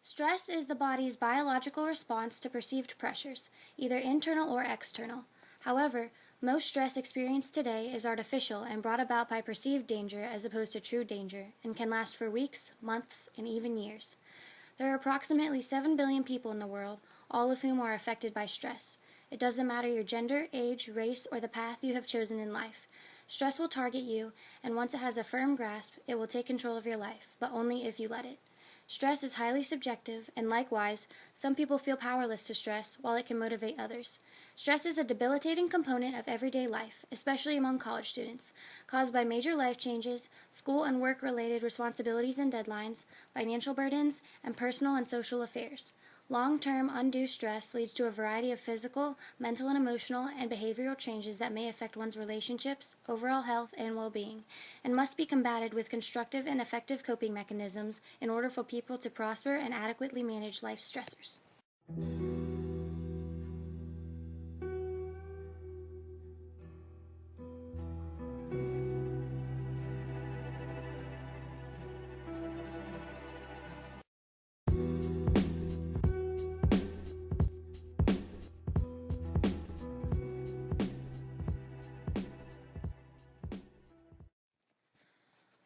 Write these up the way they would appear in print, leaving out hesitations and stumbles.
Stress is the body's biological response to perceived pressures, either internal or external. However, most stress experienced today is artificial and brought about by perceived danger as opposed to true danger, and can last for weeks, months, and even years. There are approximately 7 billion people in the world, all of whom are affected by stress. It doesn't matter your gender, age, race, or the path you have chosen in life. Stress will target you, and once it has a firm grasp, it will take control of your life, but only if you let it. Stress is highly subjective, and likewise, some people feel powerless to stress, while it can motivate others. Stress is a debilitating component of everyday life, especially among college students, caused by major life changes, school and work-related responsibilities and deadlines, financial burdens, and personal and social affairs. Long-term undue stress leads to a variety of physical, mental, and emotional and behavioral changes that may affect one's relationships, overall health, and well-being, and must be combated with constructive and effective coping mechanisms in order for people to prosper and adequately manage life's stressors.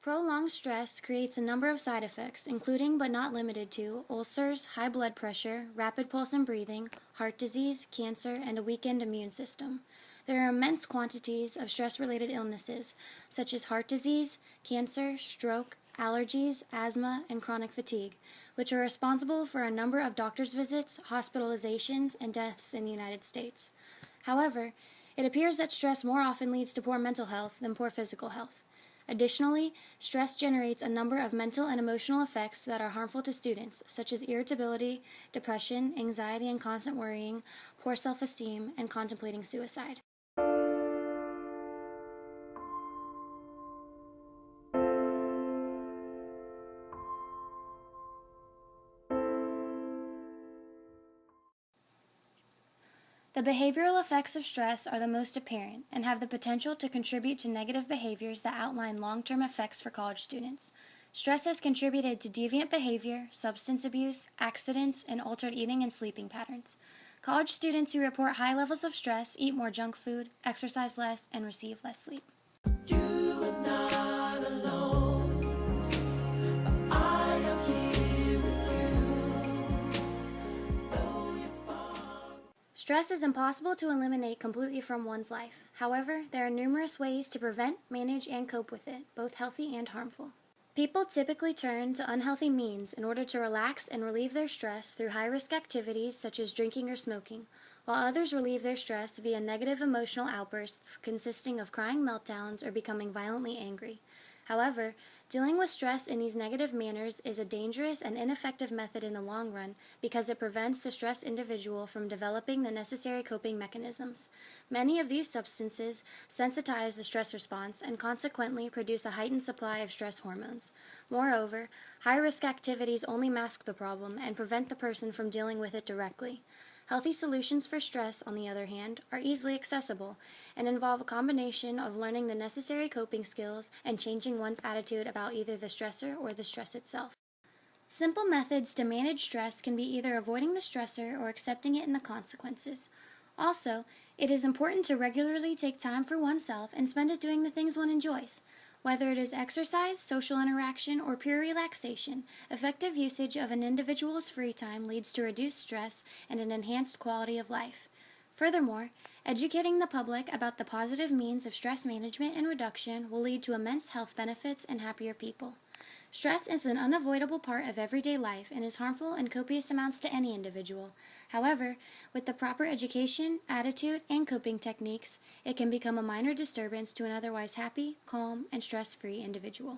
Prolonged stress creates a number of side effects, including but not limited to ulcers, high blood pressure, rapid pulse and breathing, heart disease, cancer, and a weakened immune system. There are immense quantities of stress-related illnesses, such as heart disease, cancer, stroke, allergies, asthma, and chronic fatigue, which are responsible for a number of doctor's visits, hospitalizations, and deaths in the United States. However, it appears that stress more often leads to poor mental health than poor physical health. Additionally, stress generates a number of mental and emotional effects that are harmful to students, such as irritability, depression, anxiety and constant worrying, poor self-esteem, and contemplating suicide. The behavioral effects of stress are the most apparent and have the potential to contribute to negative behaviors that outline long-term effects for college students. Stress has contributed to deviant behavior, substance abuse, accidents, and altered eating and sleeping patterns. College students who report high levels of stress eat more junk food, exercise less, and receive less sleep. You are not alone. I am here with you. Though you're far. Stress is impossible to eliminate completely from one's life. However, there are numerous ways to prevent, manage, and cope with it, both healthy and harmful. People typically turn to unhealthy means in order to relax and relieve their stress through high-risk activities such as drinking or smoking, while others relieve their stress via negative emotional outbursts consisting of crying meltdowns or becoming violently angry. However, dealing with stress in these negative manners is a dangerous and ineffective method in the long run because it prevents the stressed individual from developing the necessary coping mechanisms. Many of these substances sensitize the stress response and consequently produce a heightened supply of stress hormones. Moreover, high-risk activities only mask the problem and prevent the person from dealing with it directly. Healthy solutions for stress, on the other hand, are easily accessible and involve a combination of learning the necessary coping skills and changing one's attitude about either the stressor or the stress itself. Simple methods to manage stress can be either avoiding the stressor or accepting it and the consequences. Also, it is important to regularly take time for oneself and spend it doing the things one enjoys. Whether it is exercise, social interaction, or pure relaxation, effective usage of an individual's free time leads to reduced stress and an enhanced quality of life. Furthermore, educating the public about the positive means of stress management and reduction will lead to immense health benefits and happier people. Stress is an unavoidable part of everyday life and is harmful in copious amounts to any individual. However, with the proper education, attitude, and coping techniques, it can become a minor disturbance to an otherwise happy, calm, and stress-free individual.